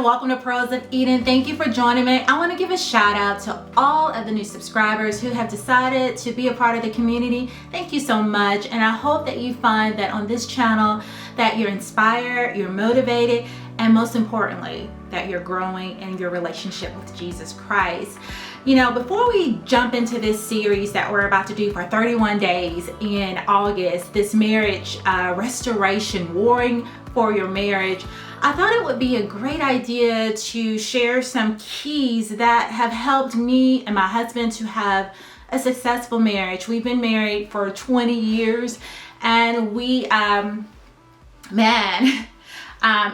welcome to Pearls of Eden. Thank you for joining me. I want to give a shout out to all of the new subscribers who have decided to be a part of the community. Thank you so much, and I hope that you find that on this channel that you're inspired, you're motivated, and most importantly, that you're growing in your relationship with Jesus Christ. You know, before we jump into this series that we're about to do for 31 days in August, this marriage restoration, warring for your marriage, I thought it would be a great idea to share some keys that have helped me and my husband to have a successful marriage. We've been married for 20 years, and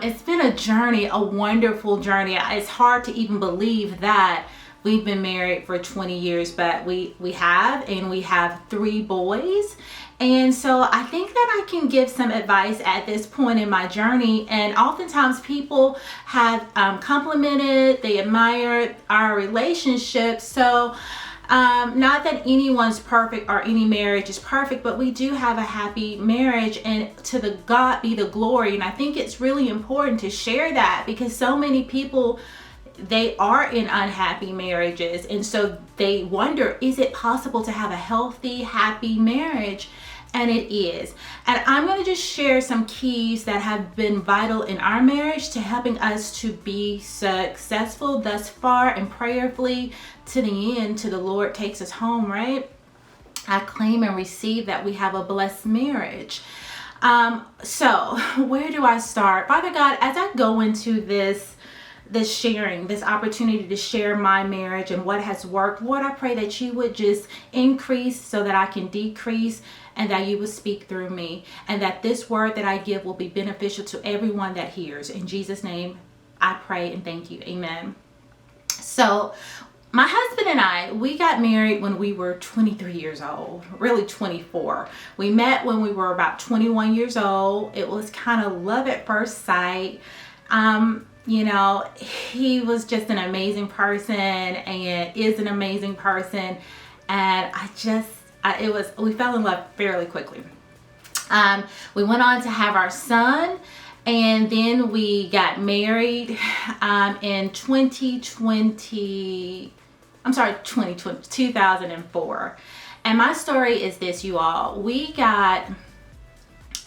it's been a journey, a wonderful journey. It's hard to even believe that we've been married for 20 years, but we have 3 boys. And so I think that I can give some advice at this point in my journey. And oftentimes people have complimented, they admire our relationship. So not that anyone's perfect or any marriage is perfect, but we do have a happy marriage, and to the God be the glory. And I think it's really important to share that, because so many people, they are in unhappy marriages, and so they wonder, is it possible to have a healthy, happy marriage? And it is. And I'm going to just share some keys that have been vital in our marriage to helping us to be successful thus far, and prayerfully to the end, to the Lord takes us home, right? I claim and receive that we have a blessed marriage. So where do I start? Father God, as I go into this sharing, this opportunity to share my marriage and what has worked, Lord, I pray that you would just increase so that I can decrease, and that you would speak through me, and that this word that I give will be beneficial to everyone that hears. In Jesus' name, I pray and thank you. Amen. So my husband and I, we got married when we were 23 years old, really 24. We met when we were about 21 years old. It was kind of love at first sight. You know, he was just an amazing person and is an amazing person. And we fell in love fairly quickly. We went on to have our son, and then we got married in 2004. And my story is this, you all. We had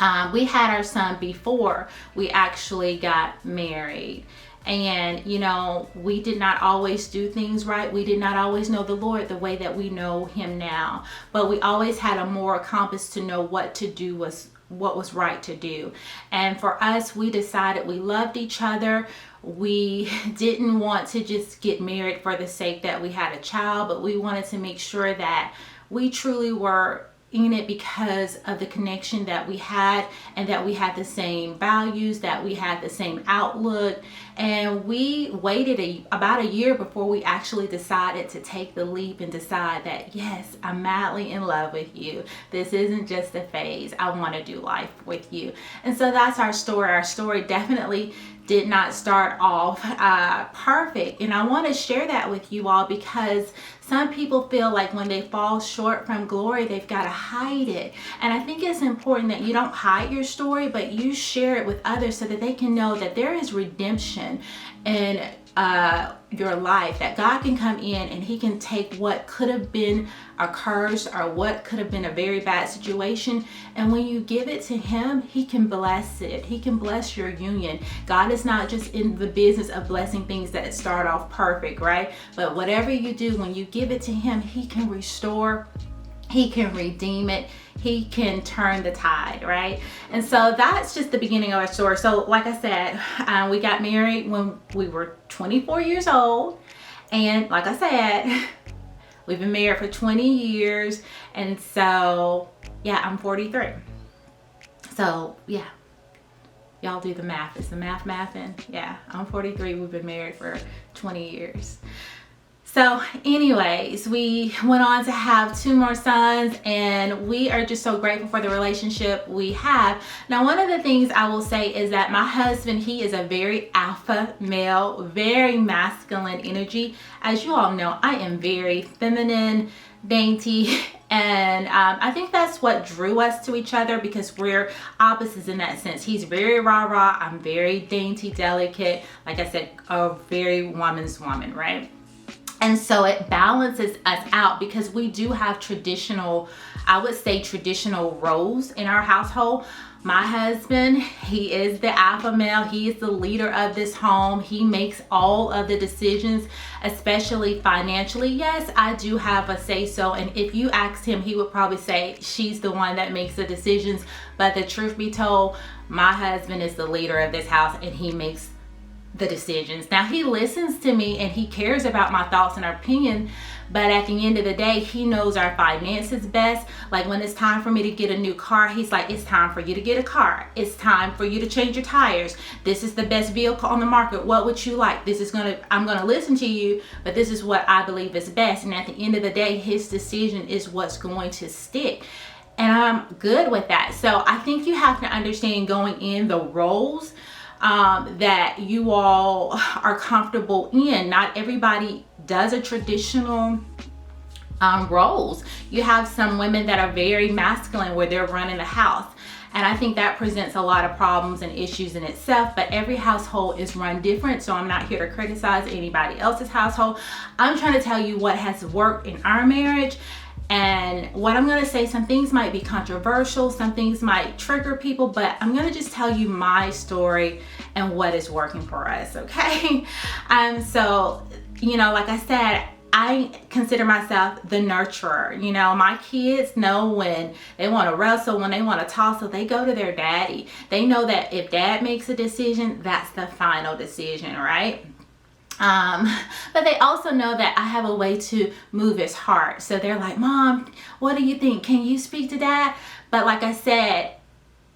our son before we actually got married. And, you know, we did not always do things right. We did not always know the Lord the way that we know him now. But we always had a moral compass to know what to do what was right to do. And for us, we decided we loved each other. We didn't want to just get married for the sake that we had a child, but we wanted to make sure that we truly were in it because of the connection that we had, and that we had the same values, that we had the same outlook. And we waited about a year before we actually decided to take the leap and decide that, yes, I'm madly in love with you. This isn't just a phase. I want to do life with you. And so that's our story. Our story definitely did not start off perfect. And I want to share that with you all, because some people feel like when they fall short from glory, they've got to hide it. And I think it's important that you don't hide your story, but you share it with others so that they can know that there is redemption in your life, that God can come in and he can take what could have been a curse or what could have been a very bad situation, and when you give it to him, he can bless it. He can bless your union. God is not just in the business of blessing things that start off perfect, right? But whatever you do, when you give it to him, he can restore, he can redeem it, he can turn the tide, right? And so that's just the beginning of our story. So like I said, we got married when we were 24 years old. And like I said, we've been married for 20 years. And so, yeah, I'm 43. So, yeah, y'all do the math. Is the math mathing? Yeah, I'm 43. We've been married for 20 years. So anyways, we went on to have 2 more sons, and we are just so grateful for the relationship we have. Now, one of the things I will say is that my husband, he is a very alpha male, very masculine energy. As you all know, I am very feminine, dainty. And I think that's what drew us to each other, because we're opposites in that sense. He's very rah-rah. I'm very dainty, delicate. Like I said, a very woman's woman, right? And so it balances us out, because we do have traditional, I would say traditional roles in our household. My husband, he is the alpha male. He is the leader of this home. He makes all of the decisions, especially financially. Yes, I do have a say so. And if you asked him, he would probably say she's the one that makes the decisions. But the truth be told, my husband is the leader of this house, and he makes the decisions. Now, he listens to me and he cares about my thoughts and opinion, but at the end of the day, he knows our finances best. Like when it's time for me to get a new car, he's like, it's time for you to get a car. It's time for you to change your tires. This is the best vehicle on the market. What would you like? I'm gonna listen to you, but this is what I believe is best. And at the end of the day, his decision is what's going to stick. And I'm good with that. So I think you have to understand going in the roles that you all are comfortable in. Not everybody does a traditional roles. You have some women that are very masculine, where they're running the house. And I think that presents a lot of problems and issues in itself, but every household is run different. So I'm not here to criticize anybody else's household. I'm trying to tell you what has worked in our marriage. And what I'm going to say, some things might be controversial, some things might trigger people, but I'm going to just tell you my story and what is working for us, okay? So, like I said, I consider myself the nurturer. My kids know when they want to wrestle, when they want to tussle, they go to their daddy. They know that if dad makes a decision, that's the final decision, right? But they also know that I have a way to move his heart. So they're like, Mom, what do you think? Can you speak to Dad? But like I said,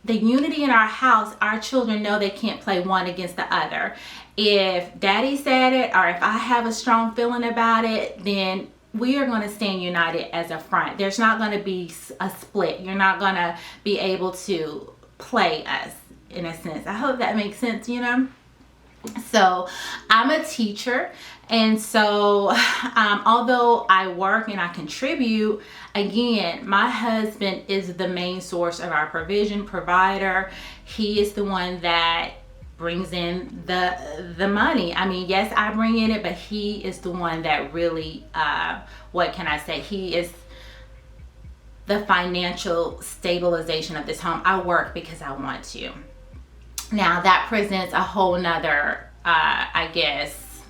the unity in our house, our children know they can't play one against the other. If Daddy said it, or if I have a strong feeling about it, then we are going to stand united as a front. There's not going to be a split. You're not going to be able to play us, in a sense. I hope that makes sense, So I'm a teacher, and so although I work and I contribute, again, my husband is the main source of our provider. He is the one that brings in the money. I mean, yes, I bring in it, but he is the one that really, what can I say? He is the financial stabilization of this home. I work because I want to. Now that presents a whole nother, I guess,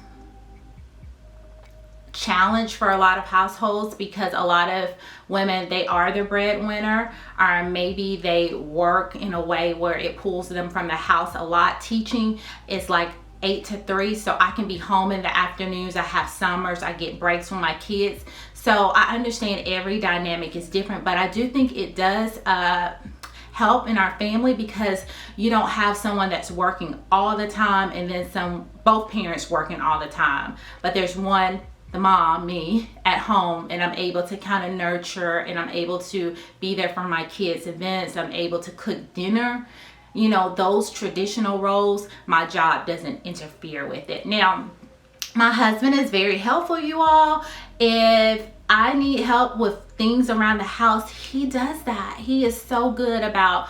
challenge for a lot of households, because a lot of women, they are the breadwinner, or maybe they work in a way where it pulls them from the house a lot. Teaching is like 8 to 3, so I can be home in the afternoons. I have summers, I get breaks with my kids. So I understand every dynamic is different, but I do think it does help in our family, because you don't have someone that's working all the time and then both parents working all the time, but there's one, the mom, me, at home, and I'm able to kind of nurture, and I'm able to be there for my kids' events. I'm able to cook dinner. Those traditional roles, my job doesn't interfere with it. Now, my husband is very helpful, you all. If I need help with things around the house, he does that. He is so good about,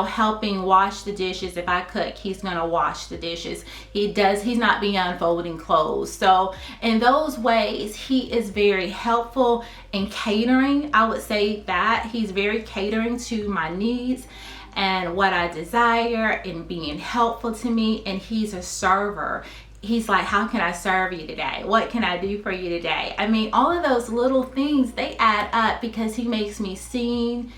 helping wash the dishes. If I cook, he's gonna wash the dishes. He's not beyond folding clothes. So in those ways, he is very helpful in catering. I would say that he's very catering to my needs and what I desire, and being helpful to me. And he's a server. He's like, how can I serve you today? What can I do for you today? I mean, all of those little things, they add up, because he makes me seen.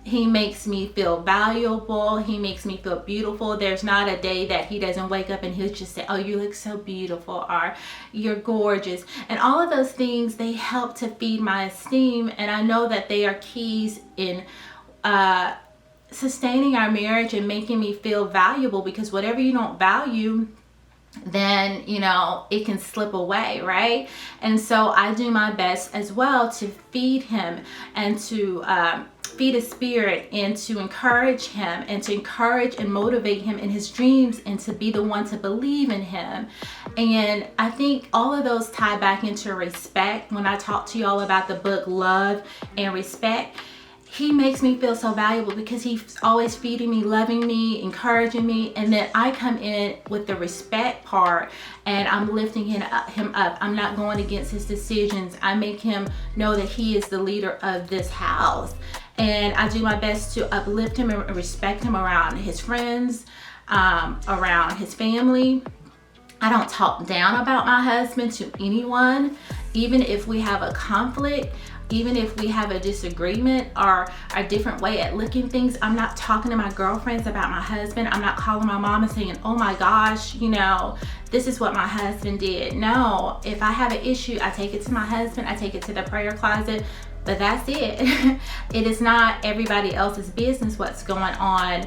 He makes me feel valuable. He makes me feel beautiful. There's not a day that he doesn't wake up and he'll just say, oh, you look so beautiful, or you're gorgeous. And all of those things, they help to feed my esteem. And I know that they are keys in sustaining our marriage and making me feel valuable, because whatever you don't value, then it can slip away, right? And so I do my best as well to feed him and to feed his spirit and to encourage him and to encourage and motivate him in his dreams and to be the one to believe in him. And I think all of those tie back into respect. When I talk to y'all about the book Love and Respect, he makes me feel so valuable because he's always feeding me, loving me, encouraging me. And then I come in with the respect part and I'm lifting him up. I'm not going against his decisions. I make him know that he is the leader of this house. And I do my best to uplift him and respect him around his friends, around his family. I don't talk down about my husband to anyone, even if we have a conflict. Even if we have a disagreement or a different way at looking things, I'm not talking to my girlfriends about my husband. I'm not calling my mom and saying, oh my gosh, this is what my husband did. No, if I have an issue, I take it to my husband, I take it to the prayer closet, but that's it. It is not everybody else's business what's going on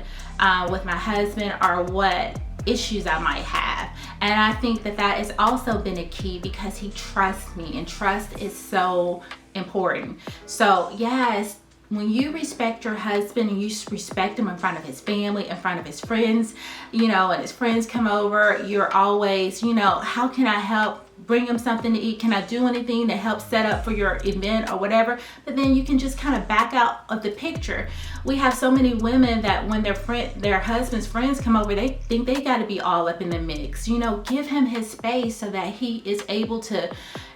with my husband or what issues I might have. And I think that has also been a key because he trusts me, and trust is so important. So yes, when you respect your husband and you respect him in front of his family, in front of his friends, and his friends come over, you're always, how can I help? Bring him something to eat. Can I do anything to help set up for your event or whatever? But then you can just kind of back out of the picture. We have so many women that when their husband's friends come over, they think they got to be all up in the mix. Give him his space so that he is able to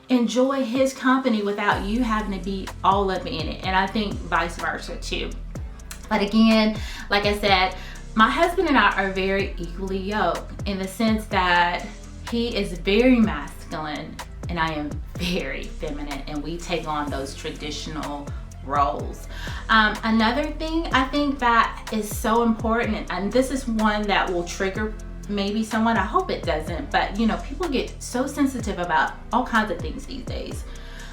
enjoy his company without you having to be all up in it. And I think vice versa too. But again, like I said, my husband and I are very equally yoked in the sense that he is very masculine and I am very feminine, and we take on those traditional roles. Another thing I think that is so important, and this is one that will trigger maybe someone, I hope it doesn't, but people get so sensitive about all kinds of things these days.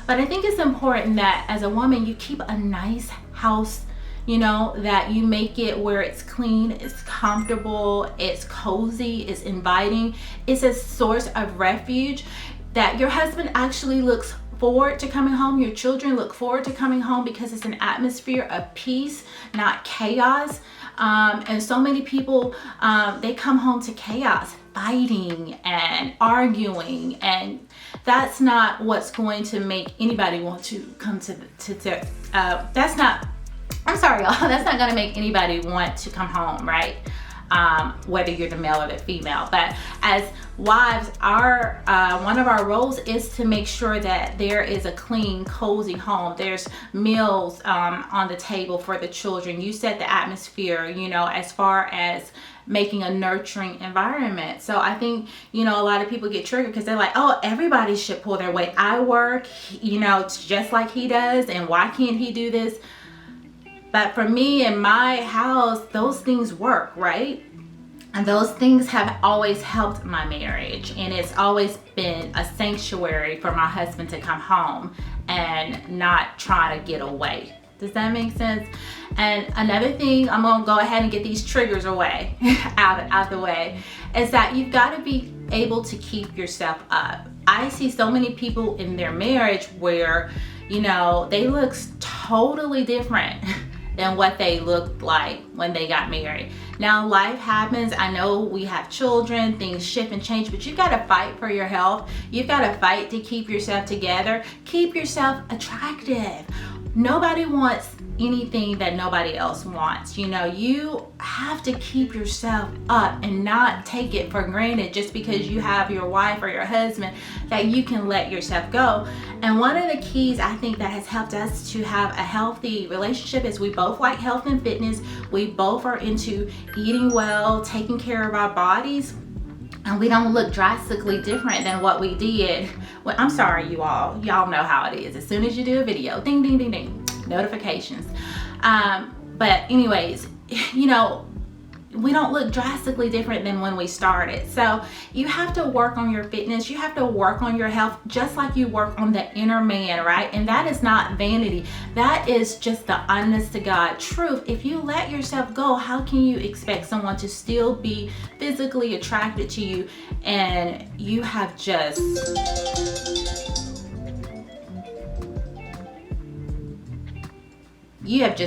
But I think it's important that as a woman, you keep a nice house, that you make it where it's clean, it's comfortable, it's cozy, it's inviting, it's a source of refuge, that your husband actually looks forward to coming home, your children look forward to coming home, because it's an atmosphere of peace, not chaos. And so many people, they come home to chaos, fighting and arguing, and that's not what's going to make anybody want to come that's not going to make anybody want to come home, right? Whether you're the male or the female. But as wives, our one of our roles is to make sure that there is a clean, cozy home. There's meals on the table for the children. You set the atmosphere, as far as making a nurturing environment. So I think, a lot of people get triggered because they're like, oh, everybody should pull their weight. I work, just like he does, and why can't he do this? But for me in my house, those things work, right? And those things have always helped my marriage. And it's always been a sanctuary for my husband to come home and not try to get away. Does that make sense? And another thing, I'm gonna go ahead and get these triggers away, out the way, is that you've got to be able to keep yourself up. I see so many people in their marriage where, they look totally different than what they looked like when they got married. Now, life happens. I know we have children, things shift and change, but you've got to fight for your health. You've got to fight to keep yourself together. Keep yourself attractive. Nobody wants anything that nobody else wants. You have to keep yourself up and not take it for granted just because you have your wife or your husband, that you can let yourself go. And one of the keys I think that has helped us to have a healthy relationship is we both like health and fitness. We both are into eating well, taking care of our bodies, and we don't look drastically different than what we did. Well, I'm sorry, y'all know how it is. As soon as you do a video, ding, ding, ding, ding, notifications. But anyways, we don't look drastically different than when we started. So you have to work on your fitness. You have to work on your health, just like you work on the inner man, right? And that is not vanity. That is just the honest to God truth. If you let yourself go, how can you expect someone to still be physically attracted to you and you have just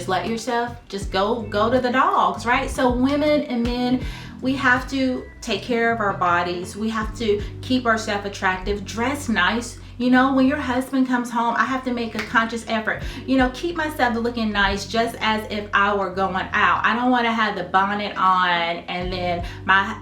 let yourself just go to the dogs, right? So women and men, we have to take care of our bodies. We have to keep ourselves attractive, dress nice. You know, when your husband comes home, I have to make a conscious effort, you know, keep myself looking nice, just as if I were going out. I don't want to have the bonnet on and then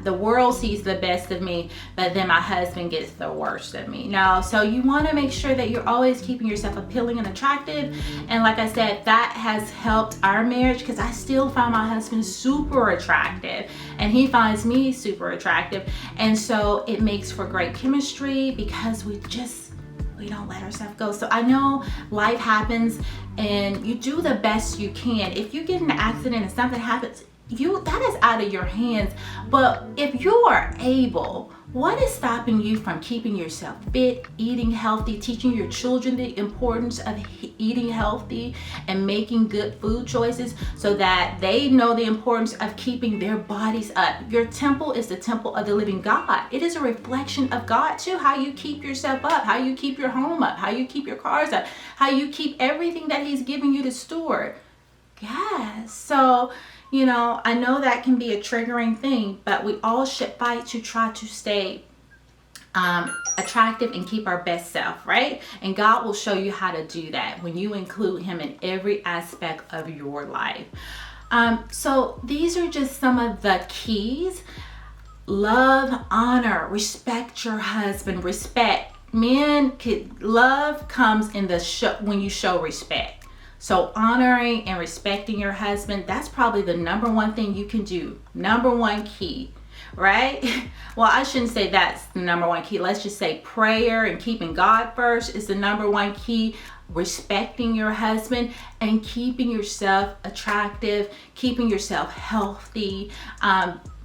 the world sees the best of me, but then my husband gets the worst of me. No, so you want to make sure that you're always keeping yourself appealing and attractive. And like I said, that has helped our marriage, because I still find my husband super attractive and he finds me super attractive. And so it makes for great chemistry, because we don't let ourselves go. So I know life happens and you do the best you can. If you get in an accident and something happens, that is out of your hands. But if you are able, what is stopping you from keeping yourself fit, eating healthy, teaching your children the importance of eating healthy and making good food choices so that they know the importance of keeping their bodies up? Your temple is the temple of the living God. It is a reflection of God too, how you keep yourself up, how you keep your home up, how you keep your cars up, how you keep everything that He's giving you to steward. Yes. So, you know, I know that can be a triggering thing, but we all should fight to try to stay attractive and keep our best self, right? And God will show you how to do that when you include Him in every aspect of your life. So these are just some of the keys. Love, honor, respect your husband, respect. Love comes in when you show respect. So honoring and respecting your husband, that's probably the number one thing you can do. Number one key, right? Well, I shouldn't say that's the number one key. Let's just say prayer and keeping God first is the number one key. Respecting your husband and keeping yourself attractive, keeping yourself healthy,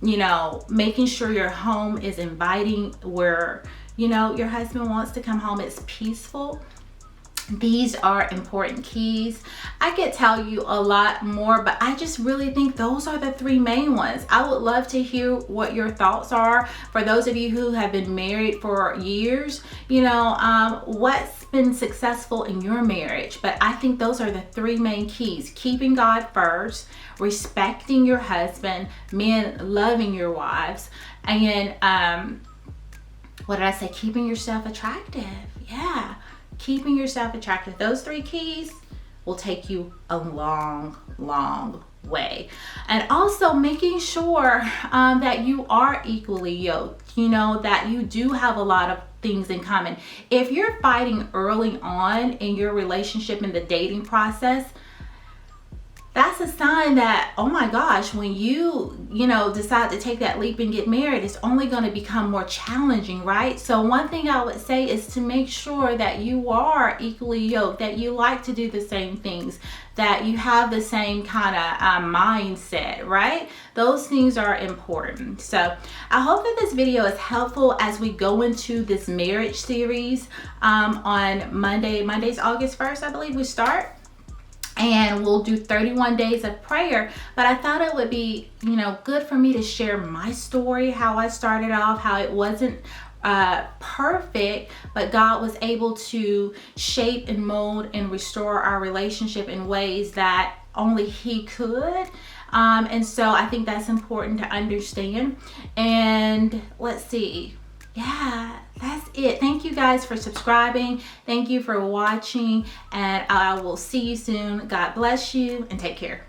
you know, making sure your home is inviting, where, you know, your husband wants to come home. It's peaceful. These are important keys. I could tell you a lot more, but I just really think those are the three main ones. I would love to hear what your thoughts are. For those of you who have been married for years, you know, what's been successful in your marriage? But I think those are the three main keys: keeping God first, respecting your husband, men loving your wives, and what did I say? Keeping yourself attractive. Yeah. Keeping yourself attractive. Those three keys will take you a long, long way. And also making sure that you are equally yoked, you know, that you do have a lot of things in common. If you're fighting early on in your relationship, in the dating process, that's a sign that, oh my gosh, when you know, decide to take that leap and get married, it's only going to become more challenging, right? So one thing I would say is to make sure that you are equally yoked, that you like to do the same things, that you have the same kind of mindset, right? Those things are important. So I hope that this video is helpful as we go into this marriage series on Monday. Monday's August 1st, I believe we start. And we'll do 31 days of prayer. But I thought it would be, you know, good for me to share my story, how I started off, how it wasn't perfect, but God was able to shape and mold and restore our relationship in ways that only He could. And so I think that's important to understand. And let's see. Yeah, that's it. Thank you guys for subscribing. Thank you for watching, and I will see you soon. God bless you and take care.